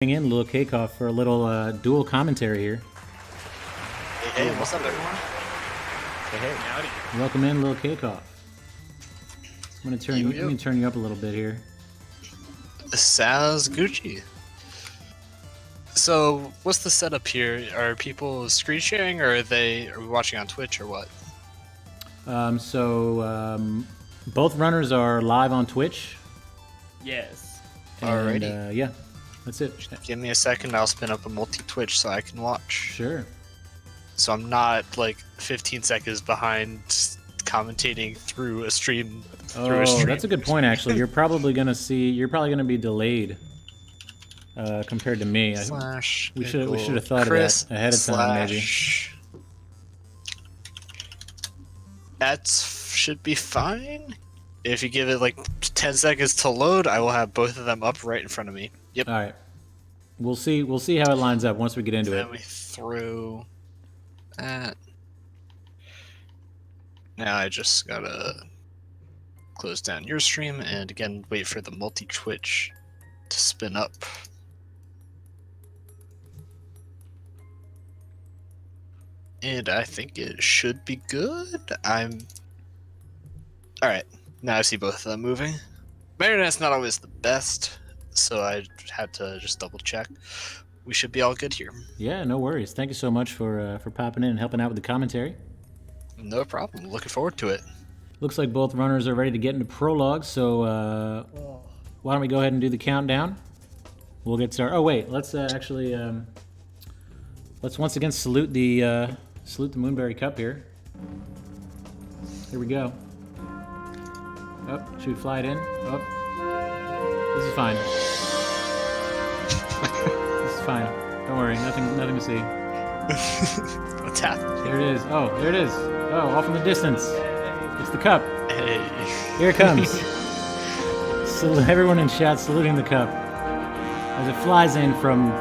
In Lil Cakeoff for a little dual commentary here. Hey, what's up, everyone? Hey, howdy. Welcome in, Lil Cakeoff. I'm gonna turn you up a little bit here. Sounds Gucci. So, what's the setup here? Are people screen sharing, or are we watching on Twitch, or what? Both runners are live on Twitch. Yes. And, Alrighty. Yeah, that's it. Give me a second, I'll spin up a multi-Twitch so I can watch. Sure. So I'm not like 15 seconds behind commentating through a stream. That's a good point. Actually, you're probably gonna be delayed compared to me. We should have thought of that ahead of time, maybe. That should be fine. If you give it like 10 seconds to load, I will have both of them up right in front of me. Yep. All right. We'll see how it lines up once we get into it. Then we throw that. Now I just gotta close down your stream and again wait for the multi-Twitch to spin up. And I think it should be good. Alright, now I see both of them moving. My internet's not always the best, so I had to just double check. We should be all good here. Yeah, no worries. Thank you so much for popping in and helping out with the commentary. No problem. Looking forward to it. Looks like both runners are ready to get into prologue, so why don't we go ahead and do the countdown? We'll get started. Oh wait, let's let's once again salute the Moonberry Cup here. Here we go. Oh, should we fly it in? Oh, this is fine. This is fine. Don't worry, nothing to see. What's happening? There it is. Oh, there it is. Oh, off in the distance. It's the cup. Hey. Here it comes. Everyone in chat saluting the cup as it flies in from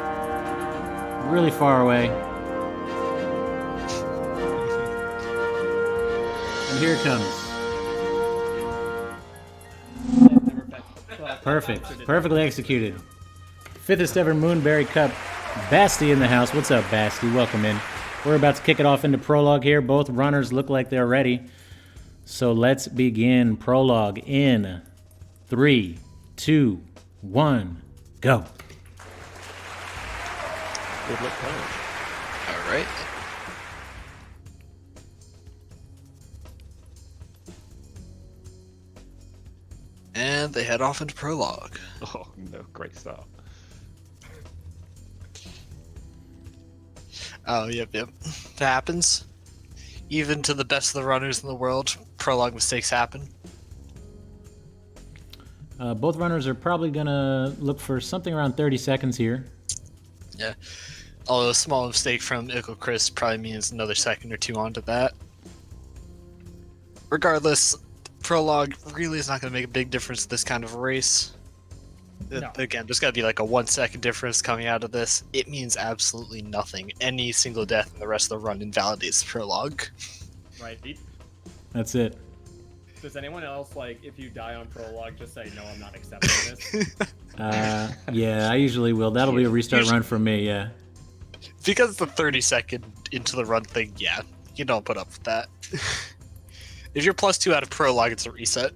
really far away. And here it comes. Perfect. Perfectly executed. Fifthest ever Moonberry Cup. Basti in the house. What's up, Basti? Welcome in. We're about to kick it off into prologue here. Both runners look like they're ready. So let's begin prologue in 3, 2, 1, go. Good luck, All right. And they head off into prologue. Oh, no, great start. Oh, yep. That happens. Even to the best of the runners in the world, prologue mistakes happen. Both runners are probably going to look for something around 30 seconds here. Yeah. Although a small mistake from IckleChris probably means another second or two onto that. Regardless, prologue really is not going to make a big difference in this kind of race. No. Again, there's got to be like a 1 second difference coming out of this. It means absolutely nothing. Any single death in the rest of the run invalidates the prologue. Right. That's it. Does anyone else, like, if you die on prologue, just say, no, I'm not accepting this? Yeah, I usually will. That'll be a restart run for me, yeah. Because it's the 30-second into the run thing, yeah, you don't put up with that. If you're +2 out of prologue, it's a reset.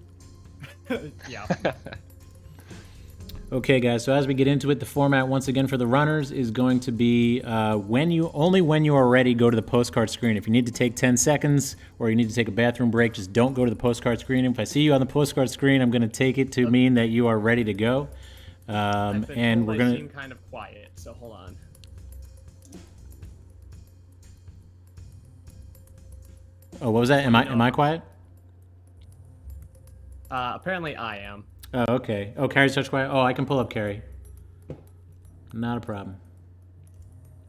Yeah. Okay, guys, so as we get into it, the format once again for the runners is going to be when you are ready, go to the postcard screen. If you need to take 10 seconds or you need to take a bathroom break, just don't go to the postcard screen. If I see you on the postcard screen, I'm going to take it to mean that you are ready to go. And we're going to... seem kind of quiet, so hold on. Oh, what was that? Am I quiet? Apparently I am. Oh, okay. Oh, Carrie's touch quiet. Oh, I can pull up Carrie. Not a problem.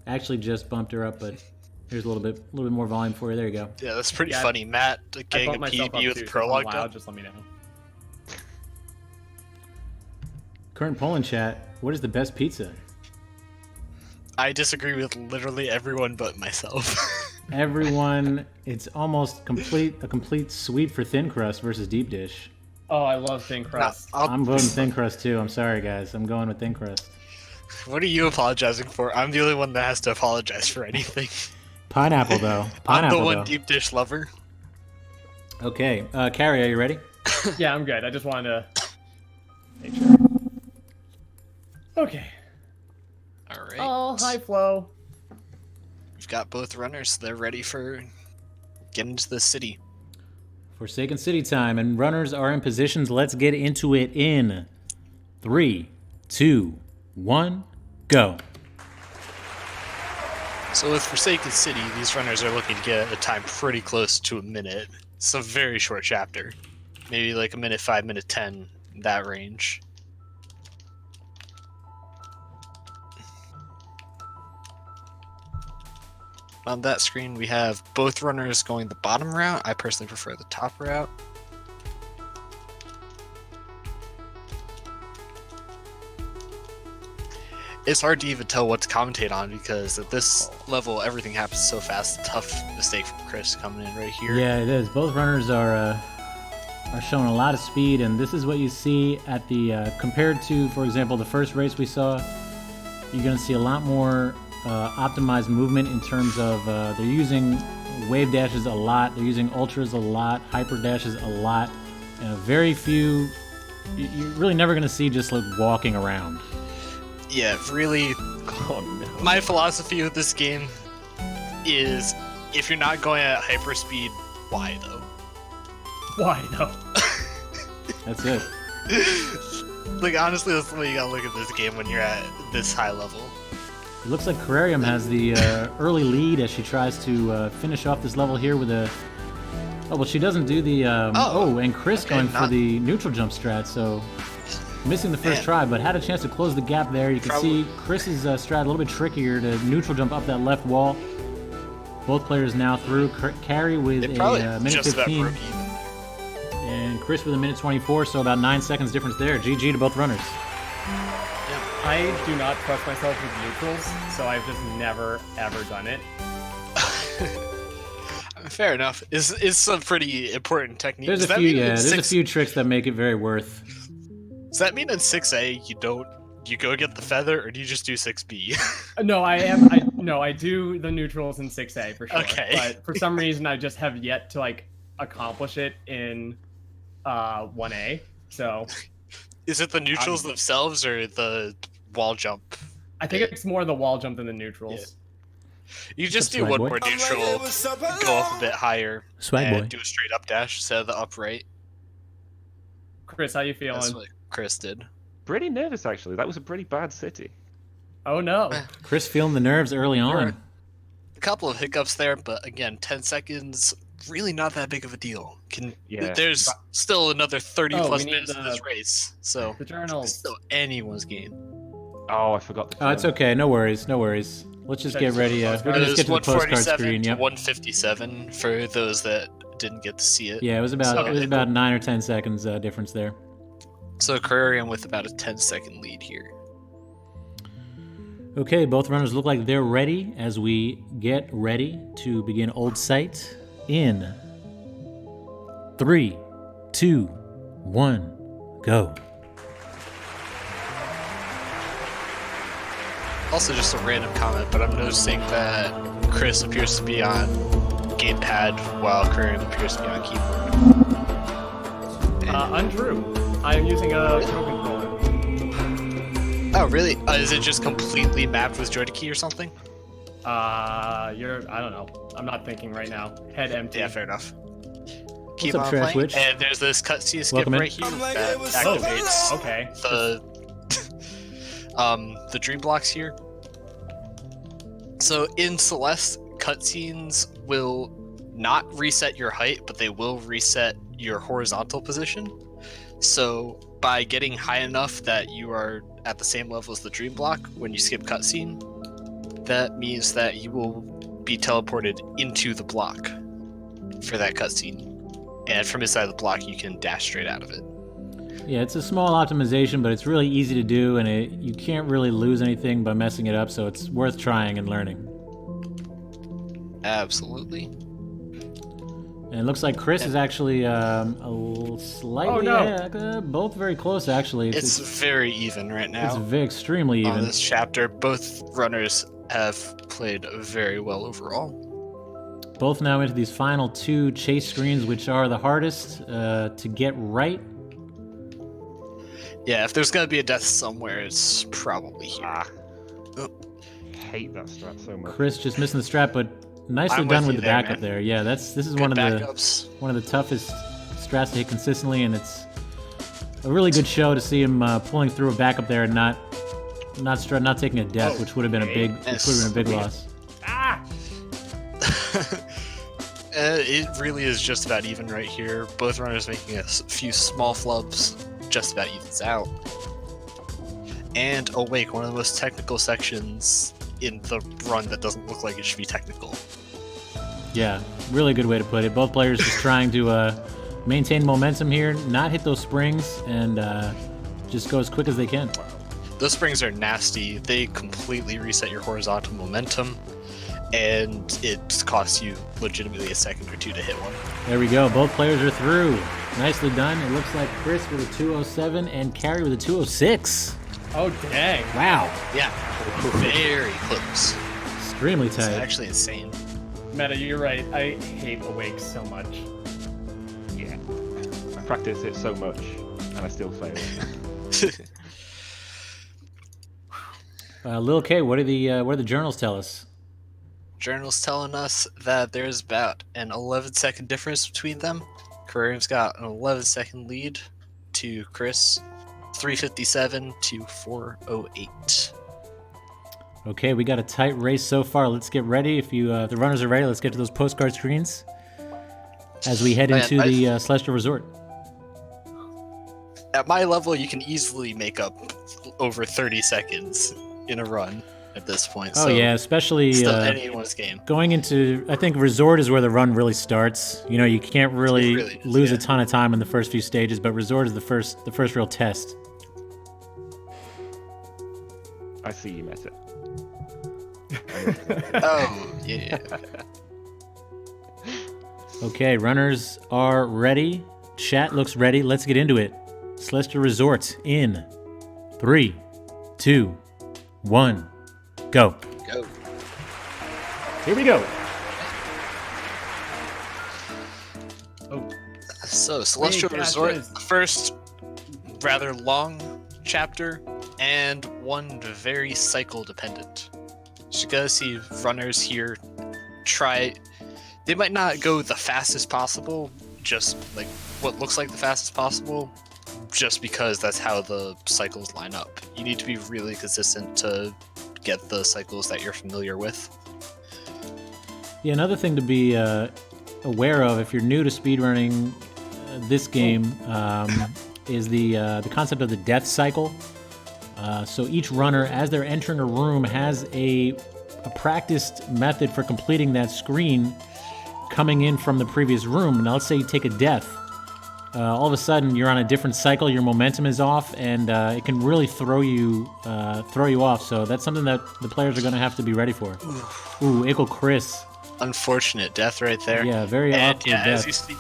Actually, just bumped her up, but here's a little bit more volume for you. There you go. Yeah, that's pretty funny. Matt getting a PB with prologue done. Just let me know. Current poll in chat. What is the best pizza? I disagree with literally everyone but myself. Everyone, it's almost a complete sweep for thin crust versus deep dish. Oh, I love thin crust. I'm voting thin crust too. I'm sorry, guys. I'm going with thin crust. What are you apologizing for? I'm the only one that has to apologize for anything. Pineapple, though. I'm Pineapple, the one though. deep dish lover. Okay. Carrie, are you ready? Yeah, I'm good. I just wanted to make sure. Okay. All right. Oh, hi, Flo. We've got both runners. They're ready for getting into the city. Forsaken City time, and runners are in positions. Let's get into it in 3, 2, 1, go. So with Forsaken City, these runners are looking to get a time pretty close to a minute. It's a very short chapter. Maybe like a minute 5, minute 10, that range. On that screen, we have both runners going the bottom route. I personally prefer the top route. It's hard to even tell what to commentate on because at this level, everything happens so fast. Tough mistake from Chris coming in right here. Yeah, it is. Both runners are showing a lot of speed, and this is what you see at the compared to, for example, the first race we saw. You're going to see a lot more optimized movement in terms of they're using wave dashes a lot, they're using ultras a lot, hyper dashes a lot, and very few. You're really never going to see just like walking around. Yeah, really. Oh, no. My philosophy with this game is if you're not going at hyper speed, why though? Why, though? That's it. Like, honestly, that's the way you gotta look at this game when you're at this high level. It looks like Carrarium has the early lead as she tries to finish off this level here with a... Oh, well, she doesn't do the... and Chris okay, going for the neutral jump strat, so... Missing the first try, but had a chance to close the gap there. You can see Chris's strat a little bit trickier to neutral jump up that left wall. Both players now through. Carry with a minute 15. And Chris with a minute 24, so about 9 seconds difference there. GG to both runners. I do not trust myself with neutrals, so I've just never, ever done it. Fair enough. Is some pretty important technique. There's a few tricks that make it very worth. Does that mean in 6A you go get the feather, or do you just do 6B? No, I do the neutrals in 6A for sure. Okay. But for some reason, I just have yet to like accomplish it in 1A. So. Is it the neutrals themselves or the wall jump? I think it's more the wall jump than the neutrals. Yeah. You just do one more neutral, go up a bit higher, and do a straight up dash instead of the upright. Chris, how you feeling? That's what Chris did. Pretty nervous, actually. That was a pretty bad city. Oh, no. Chris feeling the nerves early on. A couple of hiccups there, but again, 10 seconds, really not that big of a deal. There's still another 30 plus minutes in this race, so the journals. It's still anyone's game. Oh, I forgot the Oh, it's okay. No worries. No worries. Let's just get ready. We're going to just get to the postcard screen. Yep. 157 for those that didn't get to see it. Yeah, it was about 9 or 10 seconds difference there. So Carrarium with about a 10-second lead here. Okay, both runners look like they're ready as we get ready to begin Old Site in 3, 2, 1, go. Also, just a random comment, but I'm noticing that Chris appears to be on gamepad while Carrarium appears to be on keyboard. Untrue. I am using a Pro controller. Oh, really? Is it just completely mapped with joy to key or something? I don't know. I'm not thinking right now. Head empty. Yeah, fair enough. What's up, Trash Witch? And there's this cutscene skip right here that activates the dream blocks here. So in Celeste, cutscenes will not reset your height, but they will reset your horizontal position. So by getting high enough that you are at the same level as the dream block when you skip cutscene, that means that you will be teleported into the block for that cutscene. And from inside the block, you can dash straight out of it. Yeah, it's a small optimization, but it's really easy to do, and you can't really lose anything by messing it up, so it's worth trying and learning. Absolutely. And it looks like Chris is actually slightly ahead. Both very close, actually. It's very even right now. It's extremely even. On this chapter, both runners have played very well overall. Both now into these final 2 chase screens, which are the hardest to get right. Yeah, if there's gonna be a death somewhere, it's probably here. I hate that strat so much. Chris just missing the strat, but nicely done with the backup there. Yeah, this is one of the toughest strats to hit consistently, and it's a really good show to see him pulling through a backup there and not taking a death, which would have been a big loss. It really is just about even right here. Both runners making a few small flubs, just about evens out. And Awake, one of the most technical sections in the run that doesn't look like it should be technical. Yeah, really good way to put it. Both players just trying to maintain momentum here, not hit those springs, and just go as quick as they can. Those springs are nasty. They completely reset your horizontal momentum, and it costs you legitimately a second or 2 to hit one. There we go. Both players are through. Nicely done. It looks like Chris with a 207 and Carrie with a 206. Oh, dang. Wow. Yeah, very close. Extremely It's tight. actually insane. Meta, you're right. I hate Awake so much. Yeah. I practice it so much, and I still fail. Lil K, what do the journals tell us? Journal's telling us that there's about an 11-second difference between them. Carrarium's got an 11-second lead to Chris, 357 to 408. Okay, we got a tight race so far. Let's get ready. If the runners are ready, let's get to those postcard screens as we head into the Celestial Resort. At my level, you can easily make up over 30 seconds in a run at this point. Oh, yeah, especially anyone's game. Going into, I think Resort is where the run really starts. You know, you can't really lose a ton of time in the first few stages, but Resort is the first real test. I see you, Meta. Oh, yeah. Okay, runners are ready. Chat looks ready. Let's get into it. Celestial Resort in 3, 2, 1, go. Go. Here we go. Oh, So, Celestial Resort, the first rather long chapter, and one very cycle dependent. So you gotta see runners here try. They might not go the fastest possible, just like what looks like the fastest possible, just because that's how the cycles line up. You need to be really consistent to get the cycles that you're familiar with. Yeah, another thing to be aware of if you're new to speedrunning this game is the concept of the death cycle. So each runner, as they're entering a room, has a practiced method for completing that screen coming in from the previous room. Now, let's say you take a death. All of a sudden, you're on a different cycle. Your momentum is off, and it can really throw you off. So that's something that the players are going to have to be ready for. Ooh, IckleChris. Unfortunate death right there. Yeah, very awkward death. As you see,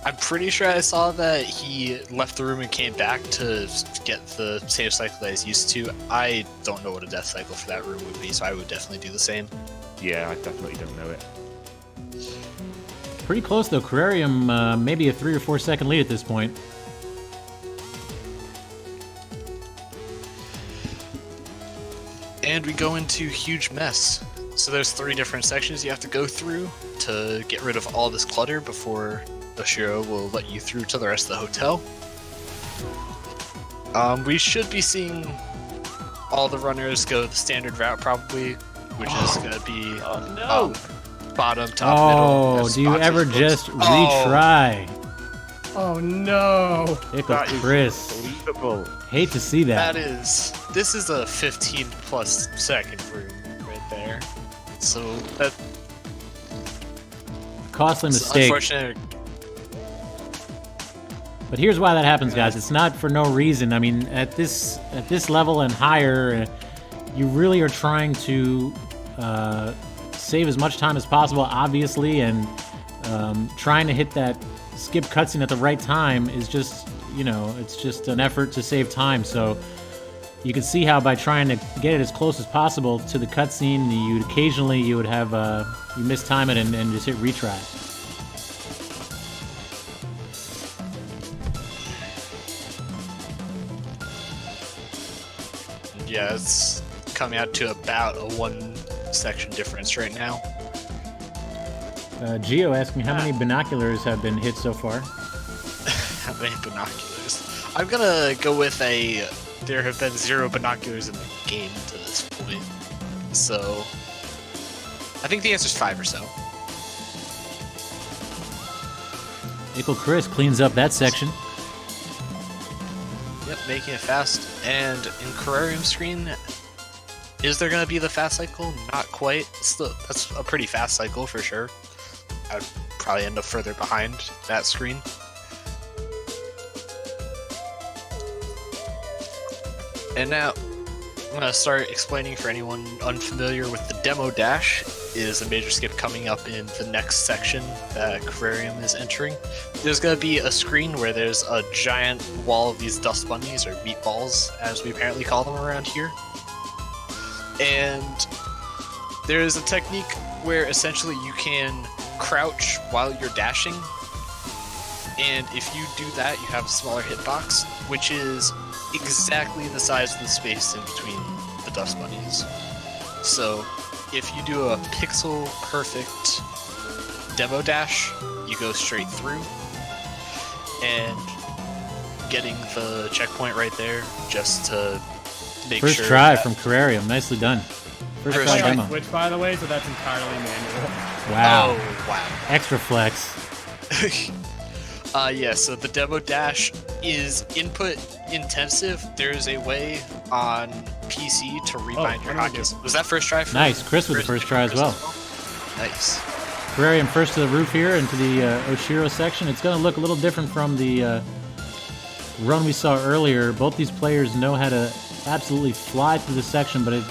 I'm pretty sure I saw that he left the room and came back to get the same cycle that he's used to. I don't know what a death cycle for that room would be, so I would definitely do the same. Yeah, I definitely don't know it. Pretty close, though. Carrarium, maybe a 3 or 4 second lead at this point. And we go into huge mess. So there's 3 different sections you have to go through to get rid of all this clutter before Oshiro will let you through to the rest of the hotel. We should be seeing all the runners go the standard route probably, which is going to be bottom, top, middle. Oh, do you ever just retry? oh no! IckleChris. Unbelievable. Hate to see that. This is a 15 plus second room right there. So that Costly mistake. Unfortunate. But here's why that happens, guys. It's not for no reason. I mean, at this level and higher, you really are trying to save as much time as possible, obviously, and trying to hit that skip cutscene at the right time is just, you know, it's just an effort to save time. So you can see how by trying to get it as close as possible to the cutscene, you would have you mistime it and just hit retry. Yeah, it's coming out to about a 1 section difference right now. Geo asked me how many binoculars have been hit so far. How many binoculars? I'm gonna go with there have been 0 binoculars in the game to this point. So I think the answer is 5 or so. IckleChris cleans up that section. Yep, making it fast. And in Carrarium screen, is there gonna be the fast cycle? Not quite. Still, that's a pretty fast cycle for sure. I would probably end up further behind that screen. And now, I'm going to start explaining for anyone unfamiliar with the demo dash. Is a major skip coming up in the next section that Carrarium is entering. There's going to be a screen where there's a giant wall of these dust bunnies, or meatballs, as we apparently call them around here. And there's a technique where essentially you can crouch while you're dashing. And if you do that, you have a smaller hitbox, which is exactly the size of the space in between the dust bunnies. So if you do a pixel perfect demo dash, you go straight through, and getting the checkpoint right there just to make First sure. try from Carrarium, nicely done. First First try try. demo. Switch, by the way, so that's entirely manual. Wow. Oh, wow. Extra flex. Yeah, so the demo dash is input intensive. There's a way on PC to rebind your hotkeys. Was that first try? Nice. Chris with the first try as well. Nice. Carrarium first to the roof here into the Oshiro section. It's going to look a little different from the run we saw earlier. Both these players know how to absolutely fly through the section, but it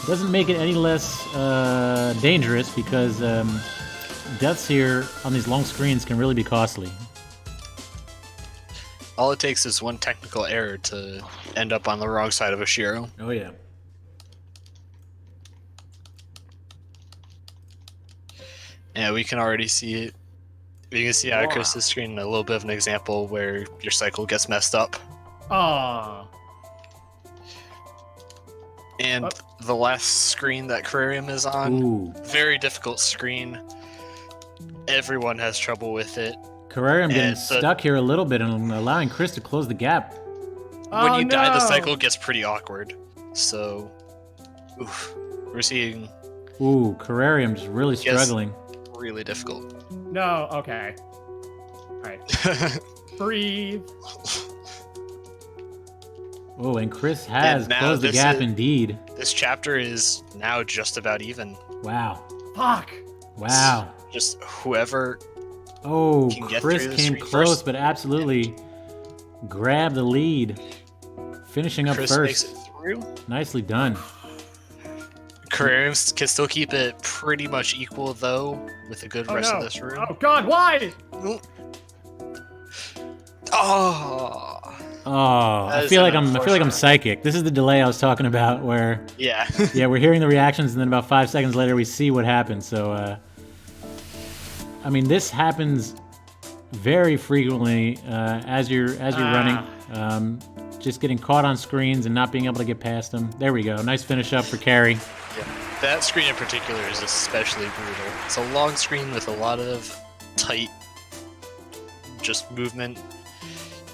doesn't make it any less dangerous because deaths here on these long screens can really be costly. All it takes is one technical error to end up on the wrong side of Oshiro. Oh, yeah. Yeah, we can already see it. We can see on IckleChris' screen a little bit of an example where your cycle gets messed up. Ah. And the last screen that Carrarium is on, Ooh. very difficult screen. Everyone has trouble with it. Carrarium getting And the- stuck here a little bit and allowing Chris to close the gap. When you die, the no. cycle gets pretty awkward. So, oof, we're seeing Ooh, Carrarium just really Yes. struggling. really difficult. No, okay. Alright. Breathe. Oh, and Chris has And now closed the this gap is- indeed. This chapter is now just about even. Wow. Fuck. Wow. Just whoever. Oh, Can get Chris through the came screen close, first. but absolutely grabbed the lead. Finishing up Chris makes first. it through. Nicely done. Carrarium can still keep it pretty much equal though, with a good Oh rest no. of this room. Oh god, why? Oh, Oh, That I is feel an like I'm unfortunate- psychic. This is the delay I was talking about where yeah. yeah, we're hearing the reactions and then about 5 seconds later we see what happens. So I mean, this happens very frequently as you're running. Just getting caught on screens and not being able to get past them. There we go. Nice finish up for Carry. Yeah. That screen in particular is especially brutal. It's a long screen with a lot of tight just movement.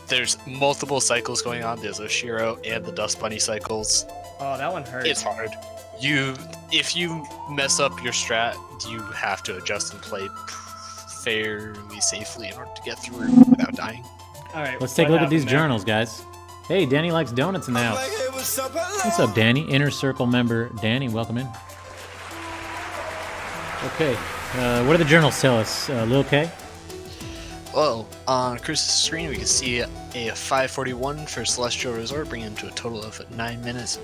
There's multiple cycles going on. There's Oshiro and the Dust Bunny cycles. Oh, that one hurts. It's hard. If you mess up your strat, you have to adjust and play fairly safely in order to get through without dying. Alright. Let's take a what look at these happened there? journals, guys. Hey, Danny likes donuts in the house. What's up, Danny? Inner Circle member Danny, welcome in. Okay, what do the journals tell us, Lil K? Well, on Chris's screen, we can see a 5:41 for Celestial Resort, bringing him to a total of 9 minutes.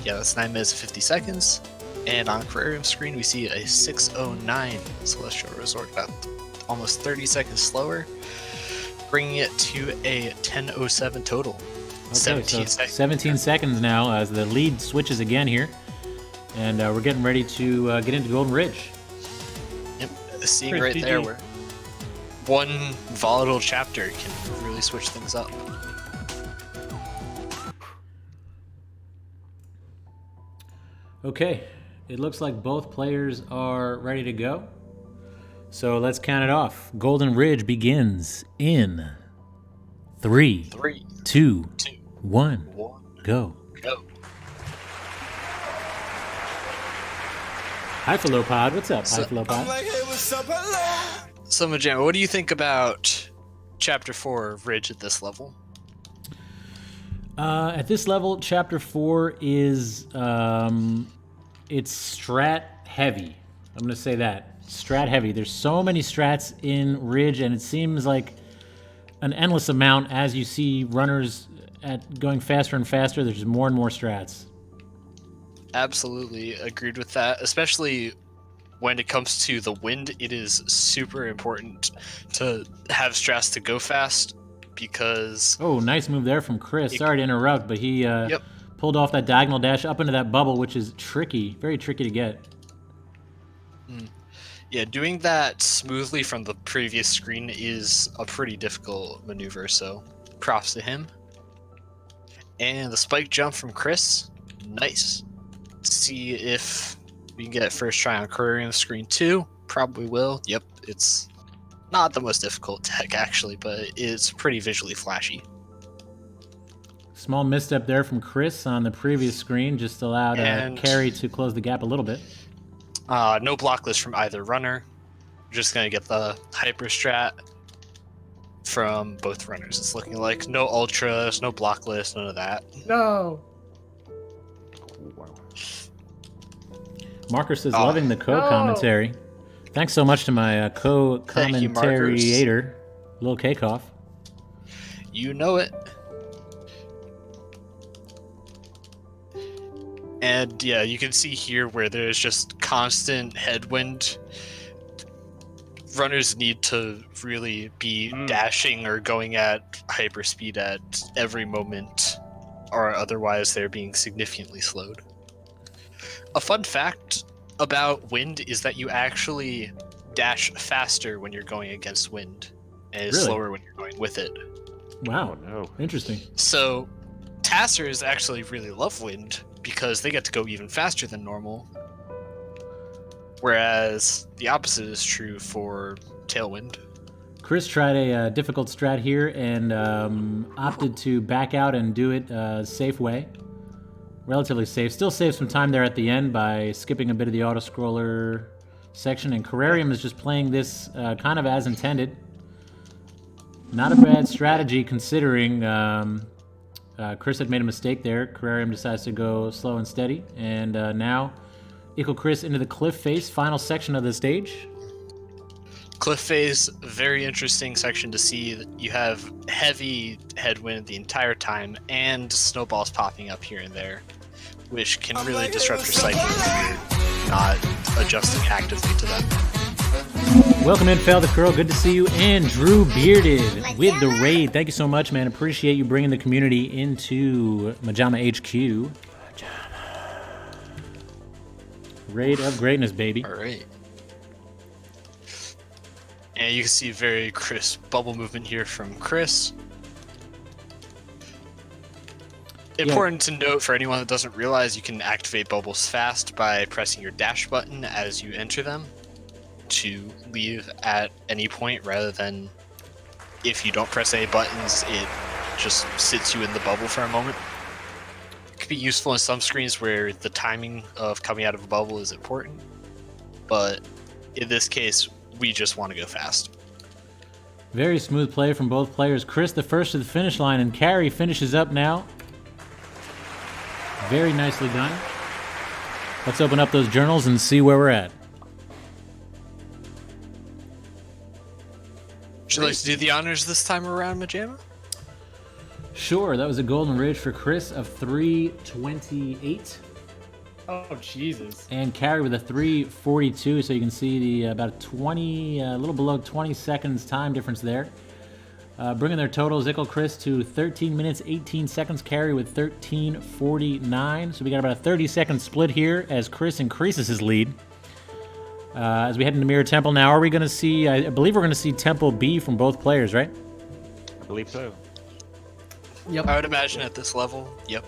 That's 9 minutes and 50 seconds. And on Carrarium screen, we see a 6:09 Celestial Resort, about almost 30 seconds slower, bringing it to a 10:07 total. Okay, 17 so seconds. 17 seconds now as the lead switches again here. And we're getting ready to get into Golden Ridge. Yep, seeing Chris, right GG. there where one volatile chapter can really switch things up. Okay, it looks like both players are ready to go. So let's count it off. Golden Ridge begins in 3, 3, 2, 2, 1, 1, go. go. Hi, Philopod. What's up, So- Hi, Philopod? So, Majama, what do you think about Chapter 4 of Ridge at this level? At this level, Chapter 4 is it's strat heavy. I'm gonna say that strat heavy. There's so many strats in Ridge, and it seems like an endless amount as you see runners going faster and faster. There's more and more strats. Absolutely agreed with that, especially when it comes to the wind. It is super important to have strats to go fast because Oh, nice move there from Chris. Sorry to interrupt, but he pulled off that diagonal dash up into that bubble, which is tricky, very tricky to get. yeah, doing that smoothly from the previous screen is a pretty difficult maneuver, so props to him. And the spike jump from Chris, nice. See if we can get it first try on Carrarium screen 2. Probably will. Yep, it's not the most difficult tech actually, but it's pretty visually flashy. Small misstep there from Chris on the previous screen, just allowed And- Carry to close the gap a little bit. No block list from either runner. Just gonna get the hyper strat from both runners. It's looking like no ultras, no block list, none of that. No. Wow. Marker says, Oh. loving the co-commentary. Thanks so much to my Thank you, co-commentariator, Lil Cakeoff. You know it. And yeah, you can see here where there's just constant headwind. Runners need to really be dashing or going at hyperspeed at every moment, or otherwise they're being significantly slowed. A fun fact about wind is that you actually dash faster when you're going against wind, and it's Really? slower when you're going with it. Wow, Oh no. interesting. So, Tassers actually really love wind because they get to go even faster than normal. Whereas the opposite is true for Tailwind. Chris tried a difficult strat here and opted to back out and do it safe way. Relatively safe. Still saved some time there at the end by skipping a bit of the auto-scroller section, and Carrarium is just playing this kind of as intended. Not a bad strategy considering Chris had made a mistake there. Carrarium decides to go slow and steady, and now IckleChris into the cliff face, final section of the stage. Cliff phase, very interesting section to see. You have heavy headwind the entire time and snowballs popping up here and there, which can really disrupt your cycling if you're not adjusting actively to them. Welcome in, Fel the Curl. Good to see you. And Drew Bearded with the raid. Thank you so much, man. Appreciate you bringing the community into Majama HQ. Raid of greatness, baby. All right. And you can see very crisp bubble movement here from Chris. Important to note for anyone that doesn't realize, you can activate bubbles fast by pressing your dash button as you enter them to leave at any point, rather than if you don't press any buttons, it just sits you in the bubble for a moment. It could be useful in some screens where the timing of coming out of a bubble is important, but in this case, we just want to go fast. Very smooth play from both players. Chris the first to the finish line, and Carry finishes up now. Very nicely done. Let's open up those journals and see where we're at. Would you like to do the honors this time around, Majama? Sure, that was a golden ridge for Chris of 328. Oh, Jesus. And Carry with a 3:42, so you can see the about 20, a little below 20 seconds time difference there. Bringing their totals, IckleChris to 13 minutes, 18 seconds. Carry with 13:49. So we got about a 30-second split here as Chris increases his lead. As we head into Mirror Temple now, are we going to see, I believe we're going to see Temple B from both players, right? I believe so. Yep. I would imagine at this level, yep.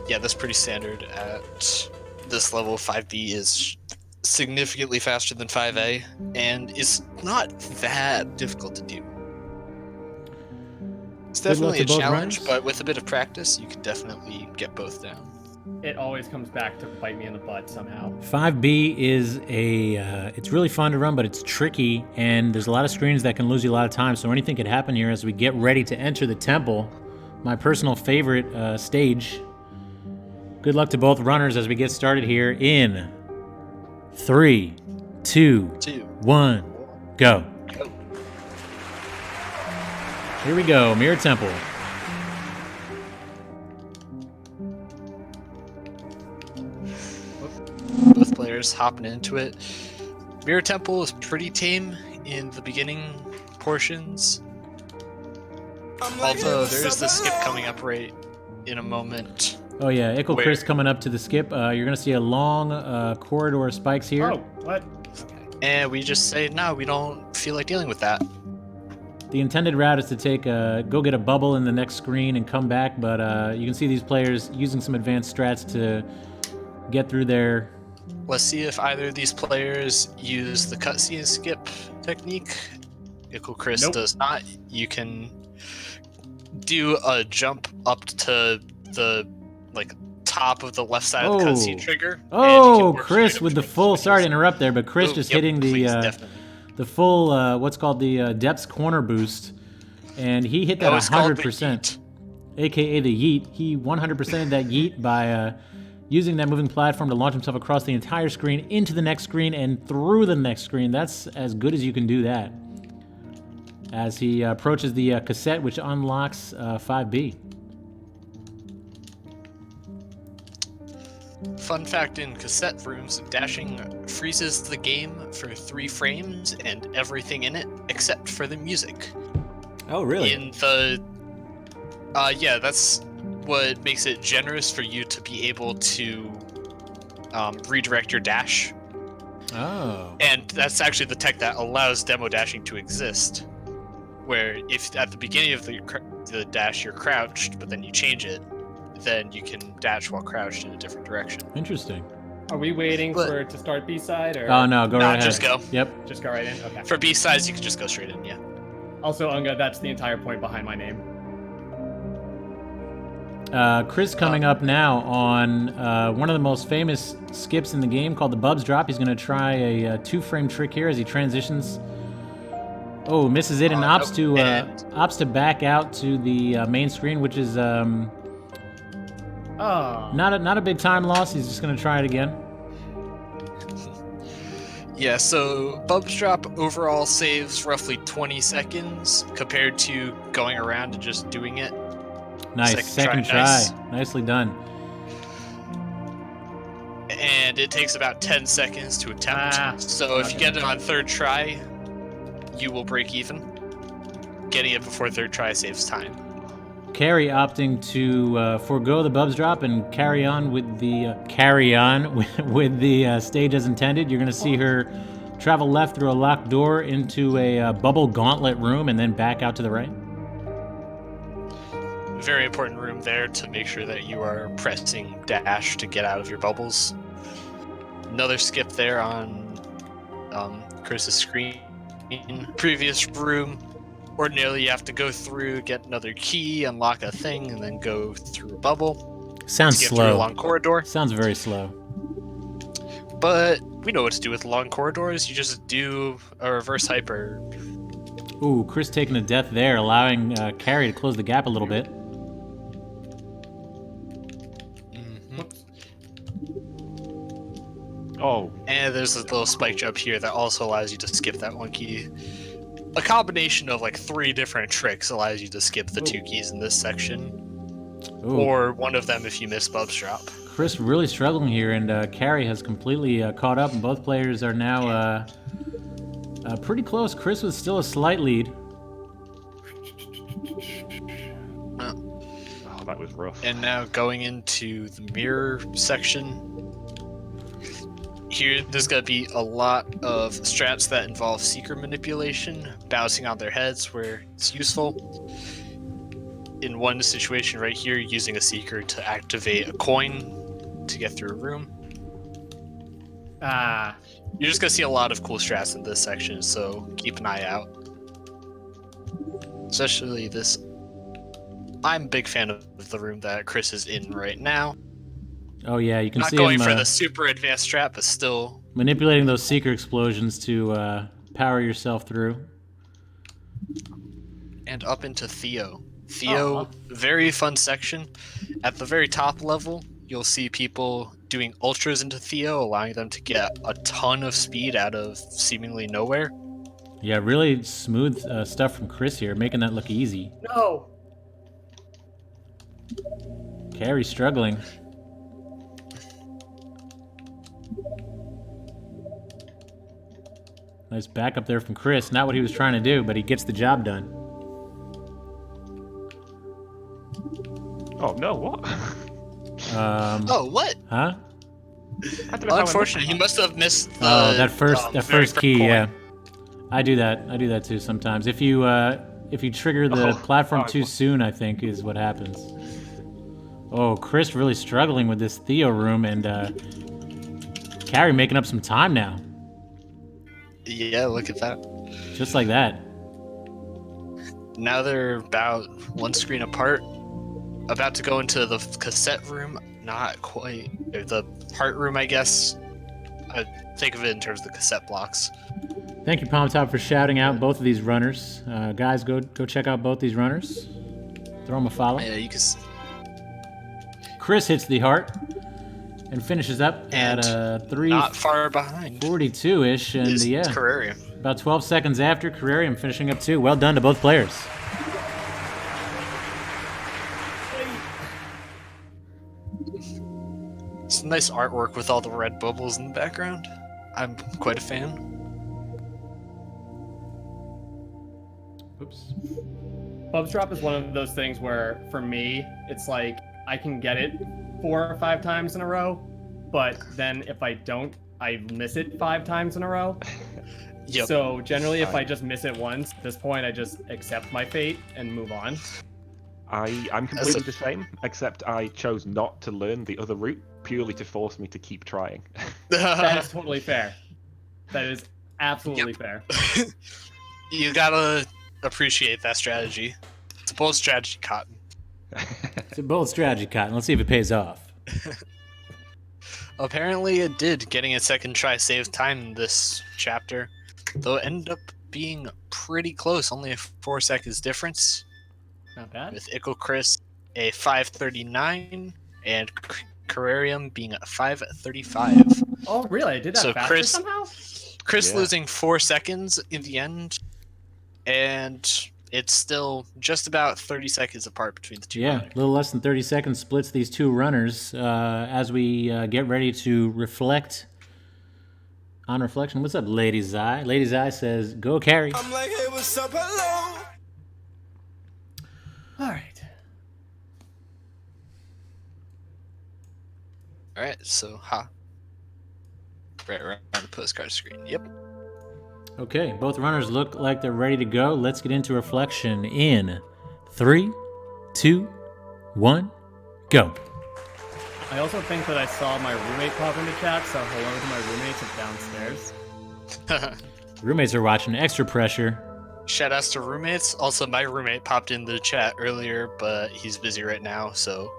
Yeah, that's pretty standard at this level. 5B is significantly faster than 5A, and it's not that difficult to do. It's Good luck definitely a to both challenge, runners. but with a bit of practice, you can definitely get both down. It always comes back to bite me in the butt somehow. 5B is it's really fun to run, but it's tricky, and there's a lot of screens that can lose you a lot of time, so anything could happen here as we get ready to enter the temple. My personal favorite stage. Good luck to both runners as we get started here in 3, 2, 1, go. Here we go, Mirror Temple. Both players hopping into it. Mirror Temple is pretty tame in the beginning portions. Although there is the skip coming up right in a moment. Oh yeah, IckleChris coming up to the skip. You're gonna see a long corridor of spikes here. Oh, what? Okay. And we just say, no, we don't feel like dealing with that. The intended route is to take go get a bubble in the next screen and come back, but you can see these players using some advanced strats to get through there. Let's see if either of these players use the cutscene skip technique. IckleChris Nope. does not. You can do a jump up to the top of the left side of the cutscene trigger. and you Oh, can work your way Chris up with the between full. the Sorry to windows. interrupt there, but Chris Ooh, just yep, hitting please, the definitely. full what's called the depths corner boost, and he hit that Oh, it's called the 100%. yeet. AKA the yeet. He 100%ed that yeet by using that moving platform to launch himself across the entire screen, into the next screen, and through the next screen. That's as good as you can do that. As he approaches the cassette, which unlocks 5B. Fun fact in cassette rooms, dashing freezes the game for 3 frames and everything in it except for the music. Oh, really? In the yeah, that's what makes it generous for you to be able to redirect your dash. Oh. And that's actually the tech that allows demo dashing to exist. Where if at the beginning of the dash you're crouched, but then you change it, then you can dash while crouched in a different direction. Interesting. Are we waiting But- for it to start B-side or? Oh, no, go Nah, right ahead. just go. Yep. Just go right in? Okay. For B-sides, you can just go straight in, yeah. Also, Unga, that's the entire point behind my name. Chris coming up now on one of the most famous skips in the game called the Bubs Drop. He's going to try a 2-frame trick here as he transitions. Oh, misses it and opts to back out to the main screen, which is Oh. not a big time loss. He's just going to try it again. Yeah, so Bubs Drop overall saves roughly 20 seconds compared to going around and just doing it. Nice. Second try. Nice. Nicely done. And it takes about 10 seconds to attempt. So if you get it on 3rd try, you will break even. Getting it before 3rd try saves time. Carrie opting to forego the Bubs Drop and carry on with the with the stage as intended. You're going to see her travel left through a locked door into a bubble gauntlet room and then back out to the right. Very important room there to make sure that you are pressing dash to get out of your bubbles. Another skip there on Chris's screen. Previous room. Ordinarily, you have to go through, get another key, unlock a thing, and then go through a bubble. Sounds to get through a slow. long corridor. Sounds very slow. But we know what to do with long corridors. You just do a reverse hyper. Ooh, Chris taking a death there, allowing Carrie to close the gap a little bit. Whoops. Oh, And there's a little spike jump here that also allows you to skip that one key. A combination of like 3 different tricks allows you to skip the 2 keys in this section. Ooh. Or one of them if you miss Bubs Drop. Chris really struggling here, and Carrie has completely caught up, and both players are now pretty close. Chris with still a slight lead. Oh, that was rough. And now going into the mirror section. Here, there's going to be a lot of strats that involve seeker manipulation, bouncing on their heads where it's useful. In one situation right here, using a seeker to activate a coin to get through a room. You're just going to see a lot of cool strats in this section, so keep an eye out. Especially this. I'm a big fan of the room that Chris is in right now. Oh yeah, you can Not see going him for the super advanced strat, but still manipulating those seeker explosions to power yourself through. And up into Theo. Theo, very fun section. At the very top level, you'll see people doing ultras into Theo, allowing them to get a ton of speed out of seemingly nowhere. Yeah, really smooth stuff from Chris here, making that look easy. No. Carrie's struggling. Nice backup there from Chris. Not what he was trying to do, but he gets the job done. Oh no! What? Oh, what? Huh? I don't know how I missed Unfortunately, he that. must have missed the that first very key. coin. Yeah, I do that. I do that too sometimes. If you trigger the platform too soon, I think is what happens. Oh, Chris really struggling with this Theo room, and Carrie making up some time now. Yeah, look at that. Just like that. Now they're about one screen apart. About to go into the cassette room. Not quite. The part room, I guess. I think of it in terms of the cassette blocks. Thank you, Palm Top, for shouting out both of these runners. Guys, go check out both these runners. Throw them a follow. Yeah, you can. Chris hits the heart and finishes up And at not far behind. 3:42-ish, and Is yeah, Carrarium. about 12 seconds after, Carrarium finishing up too. Well done to both players. It's nice artwork with all the red bubbles in the background. I'm quite a fan. Oops. Bubs drop is one of those things where, for me, it's like I can get it 4 or 5 times in a row, but then if I don't, I miss it 5 times in a row. Yep. So generally, if I just miss it once, at this point, I just accept my fate and move on. I'm completely the same, except I chose not to learn the other route purely to force me to keep trying. That is totally fair. That is absolutely fair. You gotta appreciate that strategy. It's a bold strategy, Cotton. It's a bold strategy, Cotton. Let's see if it pays off. Apparently it did, getting a second try saved time in this chapter. Though it ended up being pretty close, only a 4 seconds difference. Not bad. With IckleChris a 5:39 and Carrarium being a 5:35. Oh, really? I did that So faster somehow? Chris Yeah. losing 4 seconds in the end, and it's still just about 30 seconds apart between the two. Yeah, runners. a little less than 30 seconds splits these two runners as we get ready to reflect on reflection. What's up, Lady's Eye? Lady's Eye says, go Carrie. I'm like, hey, what's up, hello? All right. All right, so right around the postcard screen. Yep. Okay, both runners look like they're ready to go. Let's get into reflection in 3, 2, 1, go. I also think that I saw my roommate pop into chat, so hello to my roommates downstairs. Roommates are watching. Extra pressure. Shout outs to roommates. Also, my roommate popped in the chat earlier, but he's busy right now. So,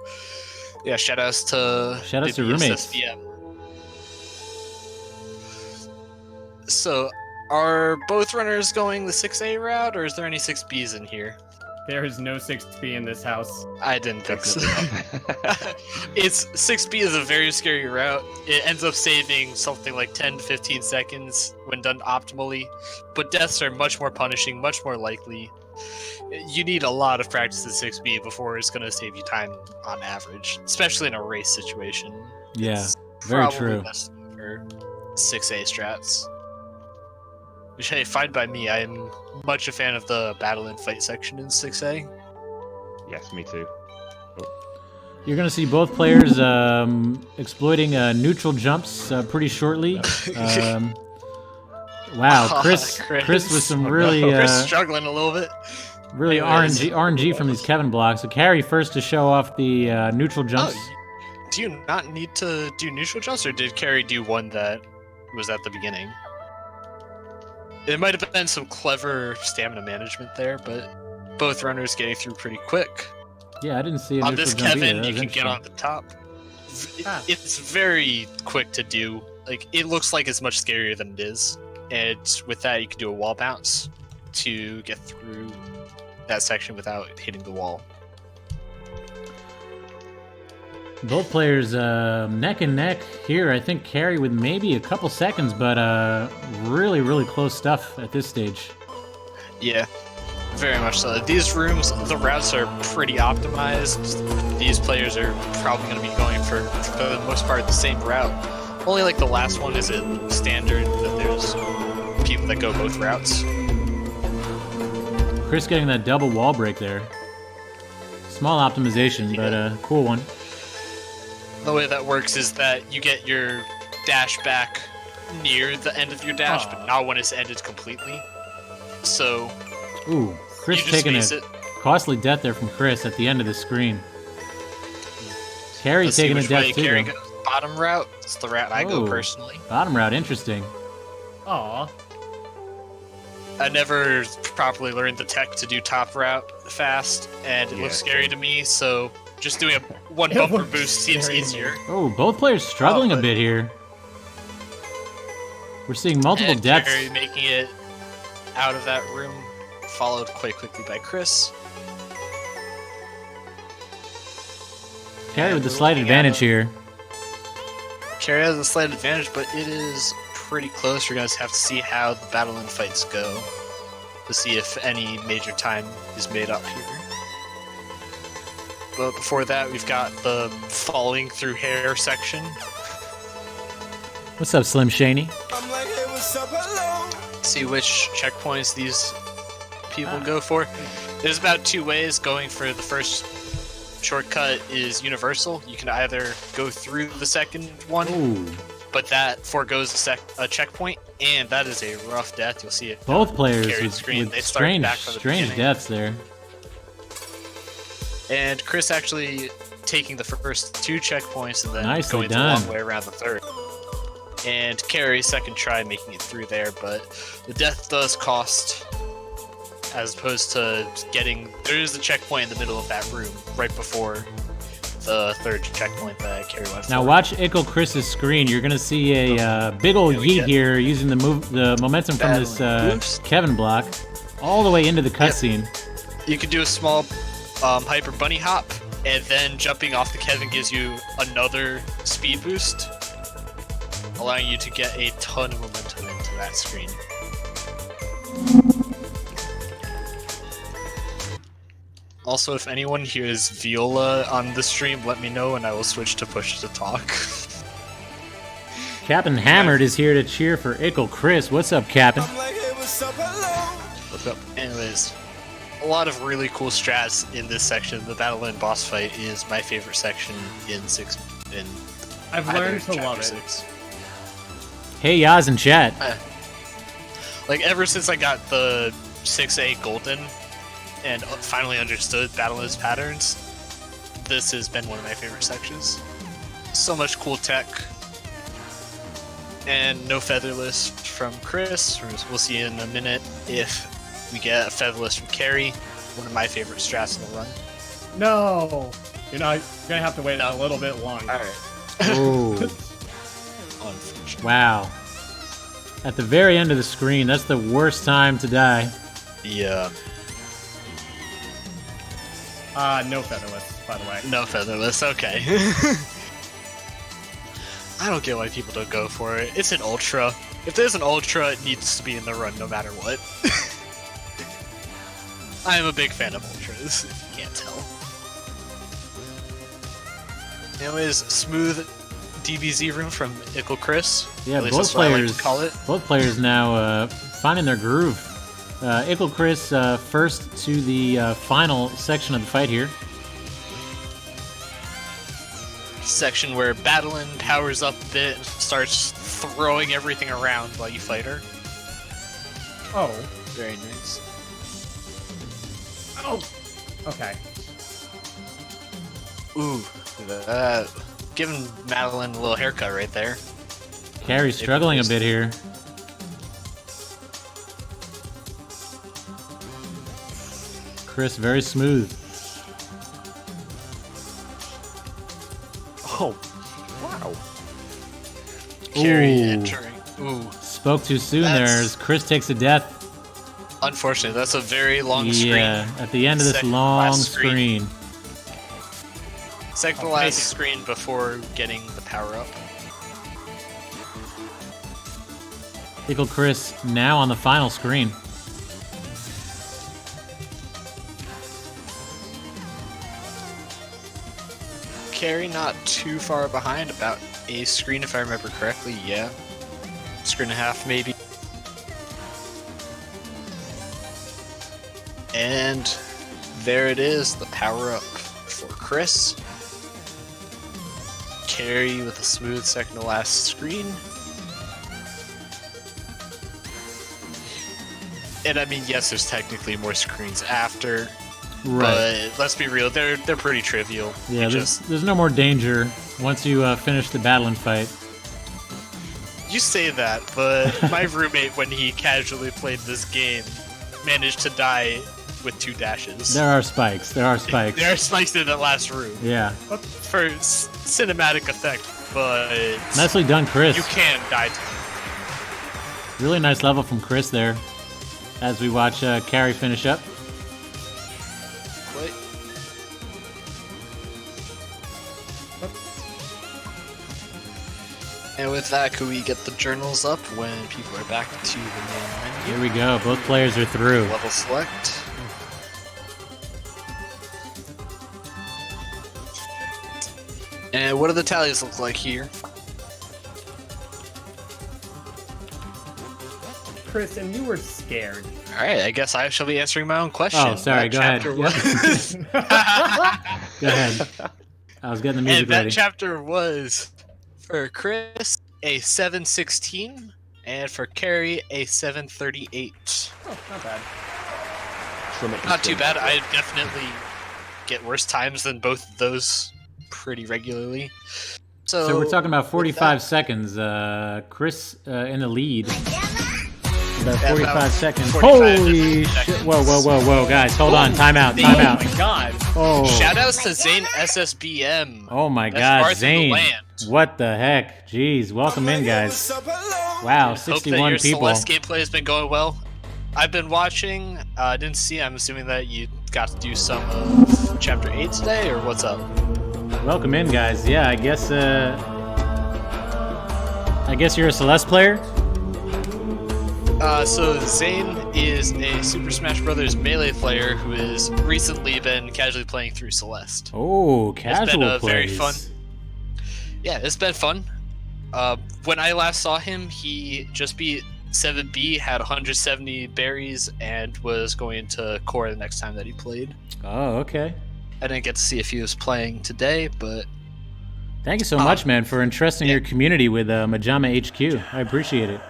yeah, shout outs to roommates. SVM. So, are both runners going the 6A route, or is there any 6Bs in here? There is no 6B in this house. I didn't think so. It's 6B is a very scary route. It ends up saving something like 10 to 15 seconds when done optimally, but deaths are much more punishing, much more likely. you need a lot of practice in 6B before it's going to save you time on average, especially in a race situation. Yeah, It's very probably true. best for 6A strats. Which, hey, fine by me. I'm much a fan of the battle and fight section in 6A. Yes, me too. You're going to see both players exploiting neutral jumps pretty shortly. Wow, Chris with some really Chris struggling a little bit. really Anyways. RNG from these Kevin blocks. So Carry first to show off the neutral jumps. Do you not need to do neutral jumps, or did Carrie do one that was at the beginning? It might have been some clever stamina management there, but both runners getting through pretty quick. Yeah, I didn't see a On neutral this jump either. Kevin, That you was can get interesting. on the top. It's very quick to do. Like, it looks like it's much scarier than it is. And with that, you can do a wall bounce to get through that section without hitting the wall. Both players neck and neck here. I think Carry with maybe a couple seconds, but really, really close stuff at this stage. Yeah, very much so. These rooms, the routes are pretty optimized. These players are probably going to be going for the most part, the same route. Only like the last one is it standard that there's people that go both routes. Chris getting that double wall break there. Small optimization, but cool one. The way that works is that you get your dash back near the end of your dash, but not when it's ended completely. So Ooh, Chris you just taking a miss it. costly death there from Chris at the end of the screen. Carry Let's see taking a which death way too. Carrie though. goes. Bottom route. It's the route I go Oh. personally. Bottom route, interesting. Aw. I never properly learned the tech to do top route fast, and it looks scary to me, so just doing a one It bumper looks boost seems scary to me. easier. Oh, both players struggling a but- bit here. We're seeing multiple And deaths. Carrie making it out of that room, followed quite quickly by Chris. Carry with the we're slight looking advantage at here. Carrie has a slight advantage, but it is pretty close. You're going to have to see how the battle and fights go to see if any major time is made up here. But before that, we've got the falling through hair section. What's up, Slim Shaney? I'm like, hey, what's up, hello? See which checkpoints these people go for. There's about two ways. Going for the first shortcut is universal. You can either go through the second one, Ooh, but that foregoes a checkpoint, and that is a rough death. You'll see it. both players Carried with, screen. with They start strange, back from the strange beginning. deaths there. And Chris actually taking the first two checkpoints and then Nicely going done. the long way around the third. And Carrie, second try, making it through there, but the death does cost, as opposed to getting... There is a checkpoint in the middle of that room, right before the third checkpoint that Carrie went Now for. watch IckleChris's screen. You're gonna see a big old we yeet get here using the momentum from this Oops. Kevin block all the way into the cutscene. You could do a small hyper bunny hop, and then jumping off the Kevin gives you another speed boost, allowing you to get a ton of momentum into that screen. Also, if anyone hears viola on the stream, let me know and I will switch to push to talk. Captain Hammered is here to cheer for IckleChris. What's up, Captain? I'm like, hey, what's up, hello? What's up? Anyways, a lot of really cool strats in this section. The battle and boss fight is my favorite section in I've either learned to chapter love it. 6. Hey, Yaz in chat. Like, ever since I got the 6A Golden and finally understood Battle-List patterns, this has been one of my favorite sections. So much cool tech. And no Featherless from Chris. We'll see in a minute if we get a Featherless from Carrie, one of my favorite strats in the run. No! You're gonna have to wait a little bit longer. Alright. Oh, Unfortunate. wow. At the very end of the screen, that's the worst time to die. Yeah. No featherless, by the way. No Featherless, okay. I don't get why people don't go for it. It's an Ultra. If there's an Ultra, it needs to be in the run no matter what. I am a big fan of Ultras, if you can't tell. Anyways, smooth DBZ room from IckleChris. Yeah, At least both that's what I like players. to call it. Both players now finding their groove. IckleChris first to the final section of the fight here. Section where Battling powers up a bit and starts throwing everything around while you fight her. Oh. Very nice. Oh. Okay. Ooh, giving Madeline a little haircut right there. Carrie's struggling a bit here. Chris, very smooth. Oh, wow. Carrie Ooh. entering. Ooh, Spoke too soon there as Chris takes a death. unfortunately, that's a very long screen. Yeah, at the end of this Second to long last screen. screen. Second to last screen before getting the power up. IckleChris now on the final screen. Carrie not too far behind, about a screen if I remember correctly. Yeah, screen and a half maybe. And there it is, the power up for Chris. Carrie with a smooth second to last screen. And I mean, yes, there's technically more screens after, Right. but let's be real, they're pretty trivial. Yeah, You there's no more danger once you finish the battling fight. You say that, but my roommate, when he casually played this game, managed to die with 2 dashes. There are spikes. There are spikes. There are spikes in that last room Yeah. for cinematic effect, but Nicely done, Chris. you can die to them. Really nice level from Chris there. As we watch Carrie finish up. Wait. And with that, could we get the journals up when people are back to the main menu? Here we go. Both players are through. Level select. And what do the tallies look like here? Chris, and you were scared. Alright, I guess I shall be answering my own question. Oh, sorry. That Go ahead. chapter Yep. was- Go ahead. I was getting the music And that ready. chapter was, for Chris, a 716, and for Carrie, a 738. Oh, not bad. Not too bad. I definitely get worse times than both of those pretty regularly. So we're talking about with 45 that- seconds. Chris in the lead. About Yeah, 45 about seconds. 45 Holy shit. seconds. Whoa, guys. Hold on. Time out. Oh Time out. my god. Oh. Shoutouts to Zane SSBM. Oh my Best god, Barth in the Zane. land. What the heck? Jeez. Welcome in, guys. Wow, Hope that 61 your people. Celeste gameplay has been going well. I've been watching. Didn't see. I'm assuming that you got to do some of Chapter 8 today, or what's up? Welcome in, guys. Yeah, I guess you're a Celeste player? So Zane is a Super Smash Bros. Melee player who has recently been casually playing through Celeste. Oh, casual been, very plays. fun. Yeah, it's been fun. When I last saw him, he just beat 7B, had 170 berries, and was going to core the next time that he played. Oh, okay. I didn't get to see if he was playing today, but Thank you so much, man, for entrusting yeah. your community with Majama HQ. I appreciate it.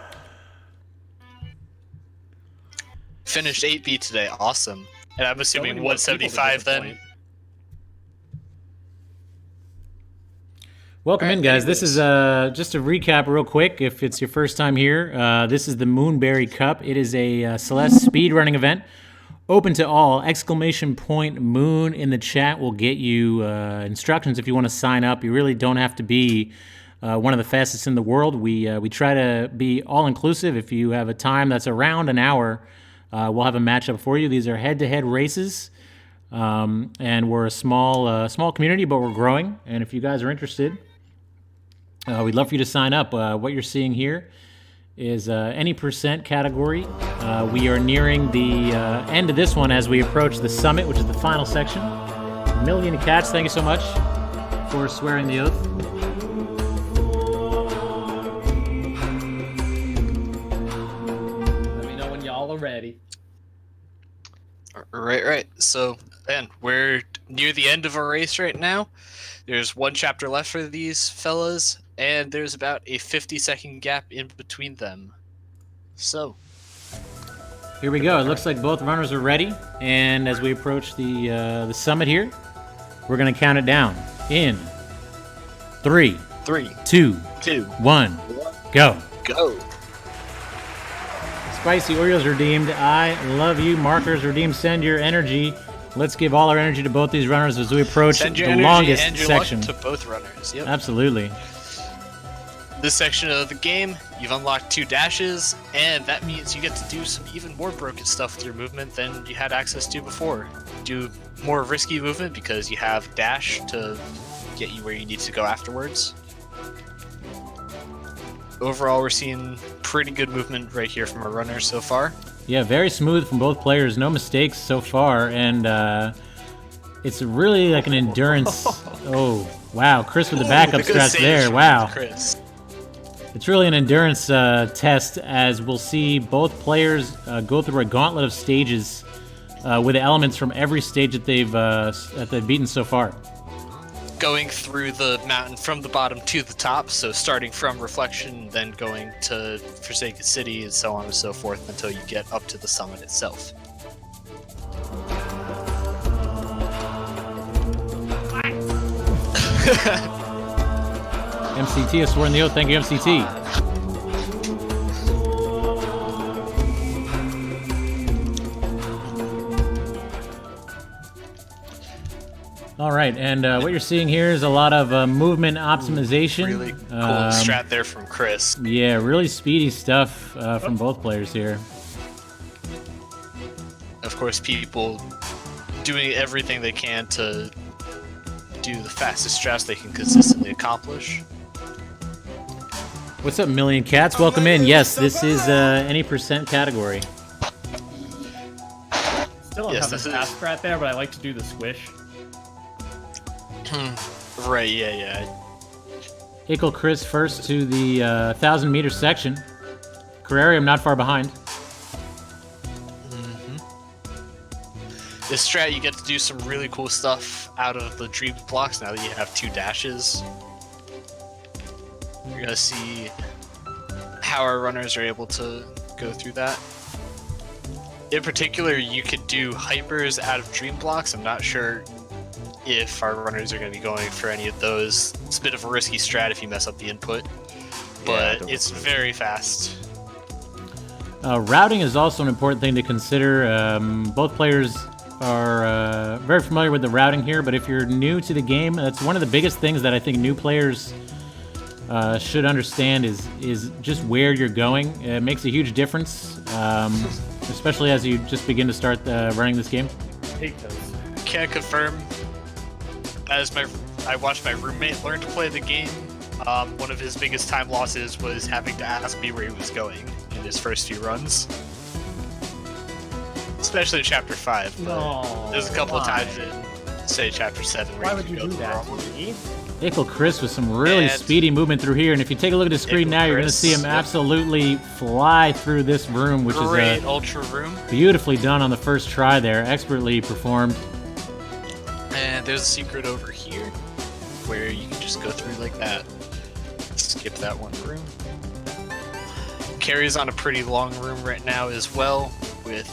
finished 8B today. Awesome. And I'm assuming many more people to 175 then. disappoint. Welcome All in, right, guys. This is just a recap real quick. If it's your first time here, this is the Moonberry Cup. It is a Celeste speedrunning event, open to all. Exclamation point Moon in the chat will get you instructions if you want to sign up. You really don't have to be one of the fastest in the world. We try to be all inclusive. If you have a time that's around an hour, we'll have a matchup for you. These are head-to-head races. And we're a small community, but we're growing. And if you guys are interested, we'd love for you to sign up. What you're seeing here is any percent category. We are nearing the end of this one as we approach the summit, which is the final section. Million Cats, thank you so much for swearing the oath. Let me know when y'all are ready. Right. So, man, we're near the end of our race right now. There's one chapter left for these fellas, and there's about a 50-second gap in between them. So, Here we go. It looks like both runners are ready, and as we approach the summit here, we're gonna count it down in 3, 3, 2, 2, 1, go. go. Spicy Oreos redeemed. I love you. Markers redeemed. Send your energy. Let's give all our energy to both these runners as we approach Send your the energy longest and your section. luck to both runners. Yep. Absolutely. This section of the game, you've unlocked 2 dashes, and that means you get to do some even more broken stuff with your movement than you had access to before. Do more risky movement because you have dash to get you where you need to go afterwards. Overall, we're seeing pretty good movement right here from our runners so far. Yeah, very smooth from both players. No mistakes so far, and it's really like an endurance. Oh, wow. Chris with the backup Good strats save there. from Wow. Chris. It's really an endurance test as we'll see both players go through a gauntlet of stages with elements from every stage that they've beaten so far. Going through the mountain from the bottom to the top, so starting from Reflection, then going to Forsaken City, and so on and so forth until you get up to the summit itself. MCT has sworn the oath. Thank you, MCT. All right, and what you're seeing here is a lot of movement optimization. Really cool strat there from Chris. Yeah, really speedy stuff from both players here. Of course, people doing everything they can to do the fastest strats they can consistently accomplish. What's up, Million Cats? Welcome in. Yes, this is any percent category. Still don't Yes, have this the is- fast strat there, but I like to do the squish. Right, yeah. IckleChris first to the 1,000-meter section. Carrarium not far behind. This strat, you get to do some really cool stuff out of the dream blocks now that you have 2 dashes. You're gonna see how our runners are able to go through that. In particular, you could do hypers out of dream blocks. I'm not sure if our runners are going to be going for any of those. It's a bit of a risky strat if you mess up the input, but it's very fast. Routing is also an important thing to consider. Both players are very familiar with the routing here, but if you're new to the game, that's one of the biggest things that I think new players should understand is just where you're going. It makes a huge difference, especially as you just begin to start running this game. Take those. Can't confirm. As I watched my roommate learn to play the game, one of his biggest time losses was having to ask me where he was going in his first few runs. Especially in Chapter 5. No. There's a couple of times in, say, Chapter 7 where Why you would could you go do the that wrong to way. me? IckleChris with some really And- speedy movement through here, and if you take a look at the screen now, you're going to see him IckleChris, absolutely fly through this room, which Great is Ultra Room. beautifully done on the first try there, expertly performed. And there's a secret over here where you can just go through like that. Skip that one room. Carries on a pretty long room right now as well, with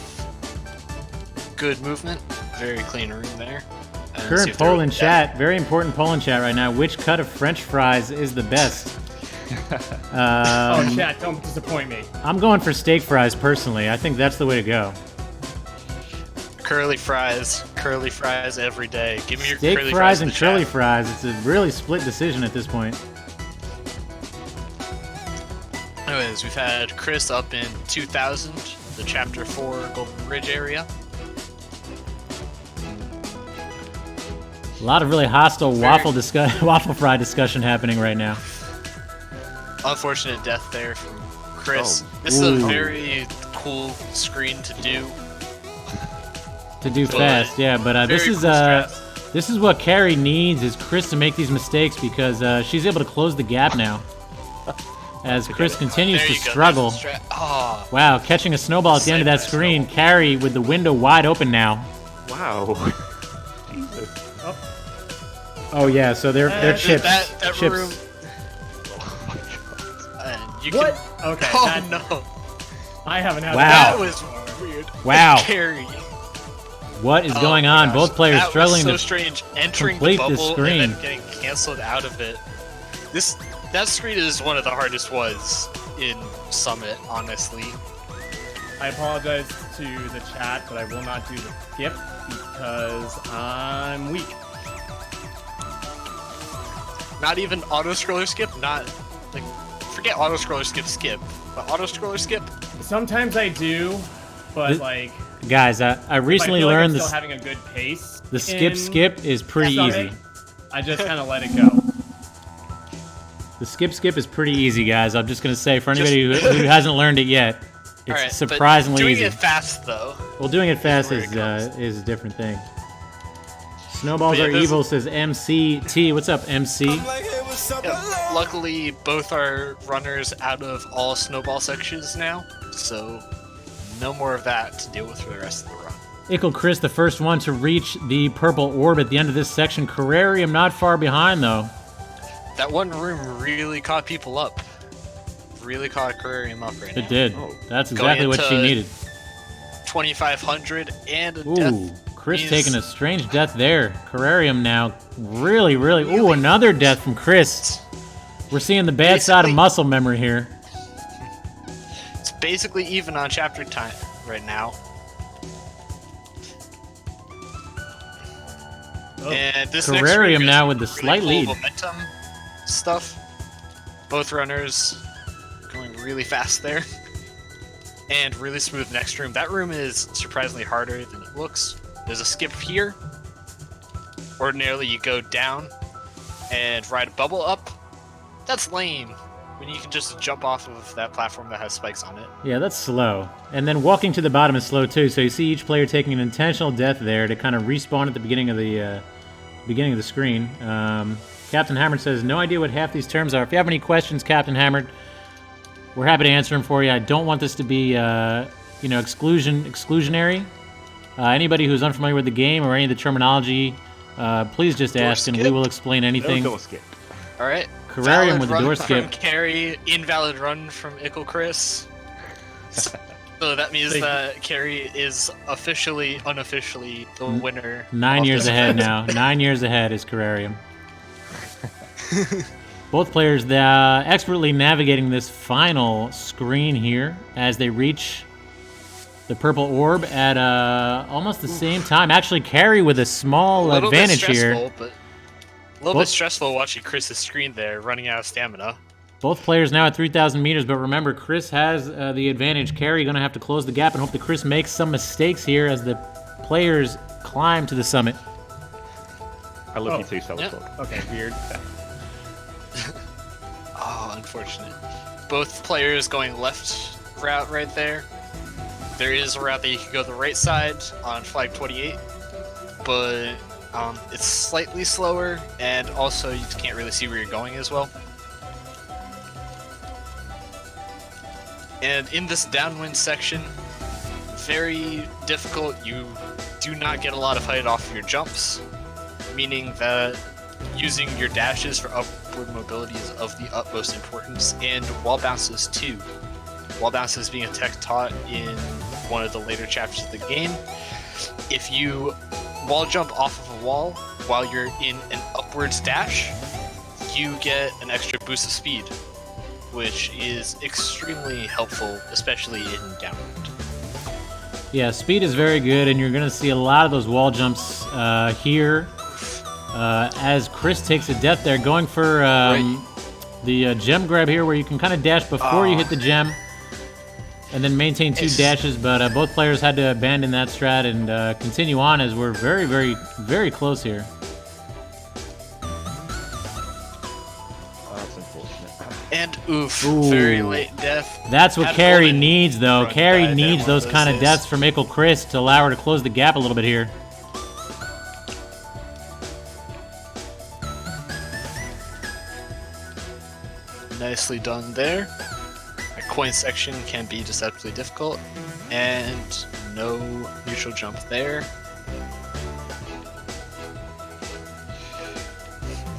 good movement. Very clean room there. And see Current if they're poll in with chat, very important poll in chat right now. Which cut of French fries is the best? Oh, chat, don't disappoint me. I'm going for steak fries personally. I think that's the way to go. curly fries every day. Give me your Steak curly fries in and the curly chat. fries. It's a really split decision at this point. Anyways, we've had Chris up in 2000, the Chapter 4 Golden Ridge area. A lot of really hostile waffle fry discussion happening right now. Unfortunate death there from Chris. Oh. This is a Ooh. very cool screen to do. Fast, yeah, but Very this is cool strats. this is what Carrie needs, is Chris to make these mistakes, because she's able to close the gap now. As Chris continues There to you go, struggle. there's the strat. Oh, Wow, catching a snowball at the end of that Saved by screen. Carrie with the window wide open now. Wow. Jesus. Oh yeah, so they're chips. that chips. room. Oh my god. You What? Can, Okay. oh that, no, I haven't had Wow. that was weird. Wow. Carry. What is going Oh, on? gosh. Both players that struggling was so to strange. Entering complete the this bubble screen. and then getting canceled out of it. That screen is one of the hardest ones in Summit, honestly. I apologize to the chat, but I will not do the skip because I'm weak. Not even auto scroller skip. Not like forget auto scroller skip. But auto scroller skip. Sometimes I do, but This- like Guys, I if recently I feel learned like I'm this. still having a good pace. The skip is pretty Summit, easy. I just kind of let it go. The skip is pretty easy, guys. I'm just gonna say, for anybody who hasn't learned it yet, it's Alright, surprisingly doing easy. it fast though. Well, doing it fast Where it comes. is a different thing. Snowballs But yeah, are this- evil, says MCT. What's up, MC? I'm like, hey, what's up, Yeah, hello? luckily, both are runners out of all snowball sections now, so no more of that to deal with for the rest of the run. IckleChris, the first one to reach the purple orb at the end of this section. Carrarium not far behind, though. That one room really caught people up. Really caught Carrarium up right now. It did. Oh. That's exactly what she into needed. 2,500 and a Ooh, death. Chris He's- taking a strange death there. Carrarium now really. Ooh, another death from Chris. We're seeing the bad side of Basically- muscle memory here. It's basically even on chapter time right now. Oh. And this next Carrarium room now is with the really slight cool lead. momentum stuff. Both runners going really fast there. And really smooth next room. That room is surprisingly harder than it looks. There's a skip here. Ordinarily you go down and ride a bubble up. That's lame. When you can just jump off of that platform that has spikes on it. Yeah, that's slow. And then walking to the bottom is slow too. So you see each player taking an intentional death there to kind of respawn at the beginning of the screen. Captain Hammered says, no idea what half these terms are. If you have any questions, Captain Hammered, we're happy to answer them for you. I don't want this to be, exclusionary. Anybody who's unfamiliar with the game or any of the terminology, please just Door ask, and we skip? will explain No anything. door skip. All right. Carrarium Valid with the run door from skip. Carrie, invalid run from IckleChris. So that means Thank you. that Carrie is officially, unofficially the winner. 9 of years this ahead event. now. 9 years ahead is Carrarium. Both players expertly navigating this final screen here as they reach the purple orb at almost the same time. Actually, Carrie with a small A little bit advantage here. stressful, but a little bit stressful watching Chris's screen there, running out of stamina. Both players now at 3,000 meters, but remember, Chris has the advantage. Carrie going to have to close the gap and hope that Chris makes some mistakes here as the players climb to the summit. I love Oh, you too, Salvatore. Okay, weird. Oh, unfortunate. Both players going left route right there. There is a route that you can go the right side on flag 28, but it's slightly slower, and also you can't really see where you're going as well. And in this downwind section, very difficult. You do not get a lot of height off of your jumps, meaning that using your dashes for upward mobility is of the utmost importance, and wall bounces too. Wall bounces being a tech taught in one of the later chapters of the game. If you wall jump off of a wall while you're in an upwards dash, you get an extra boost of speed, which is extremely helpful, especially in downwind. Yeah, speed is very good, and you're going to see a lot of those wall jumps here as Chris takes a death there, going for the gem grab here, where you can kind of dash before you hit the gem, and then maintain two dashes, but both players had to abandon that strat and continue on as we're very, very, very close here. Oh, that's unfortunate. And oof, Ooh. very late death. That's what Had Carrie Golden needs, though. Run Carrie died needs there one those of kind of days. deaths from IckleChris to allow her to close the gap a little bit here. Nicely done there. A coin section can be deceptively difficult, and no neutral jump there.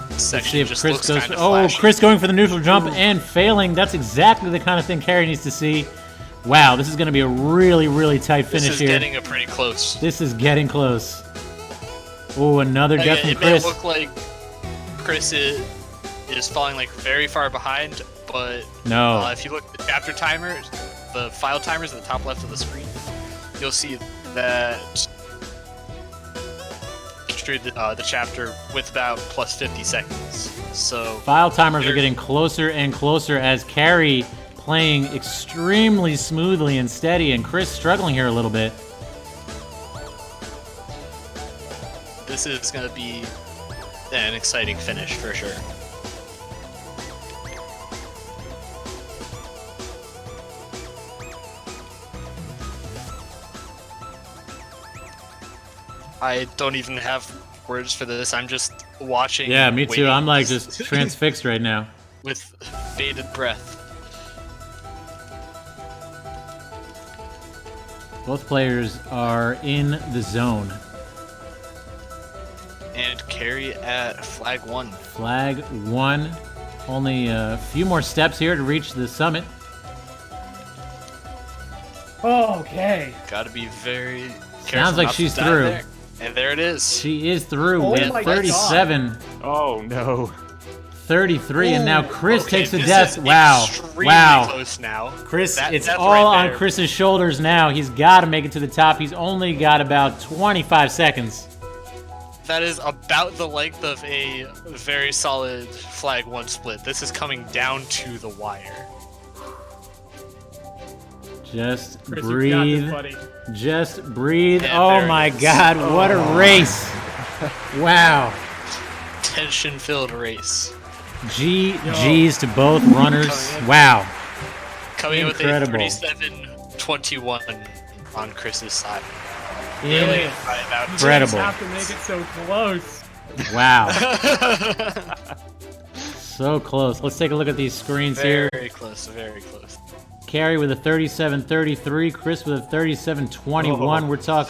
Let's Section see if just Chris looks goes. kind of Oh, flashy. Chris going for the neutral jump and failing. That's exactly the kind of thing Carrie needs to see. Wow, this is going to be a really, really tight This finish is here. getting a pretty close. This is getting close. Oh, another death from It Chris. may look like Chris is falling like very far behind, but No. if you look at the chapter timers, the file timers at the top left of the screen, you'll see that the chapter with about plus 50 seconds. So File timers are There- getting closer and closer as Carrie playing extremely smoothly and steady, and Chris struggling here a little bit. this is going to be an exciting finish for sure. I don't even have words for this. I'm just watching. Yeah, and me too. waiting I'm like just transfixed right now. with bated breath. Both players are in the zone. And carry at flag 1. Flag 1. Only a few more steps here to reach the summit. Okay. Gotta be very careful. Sounds like not to she's die through. there. And there it is. She is through Oh with my 37, Oh no. 33, and now Chris Okay, takes the this death. is Wow. extremely Wow. close now. Chris, That it's death all right on there. Chris's shoulders now. He's got to make it to the top. He's only got about 25 seconds. That is about the length of a very solid flag 1 split. This is coming down to the wire. Just Chris, breathe. you got this, buddy. Just breathe. And Oh there it my is. God, what a race. Wow. Tension-filled race. GG's to both runners. Coming in. Wow. Coming in with a Incredible. 37-21 on Chris's side. In- By about Incredible. You have to make it so close. Wow. So close. Let's take a look at these screens here. Very close, very close. Carrie with a 37-33. Chris with a 37-21. We're talking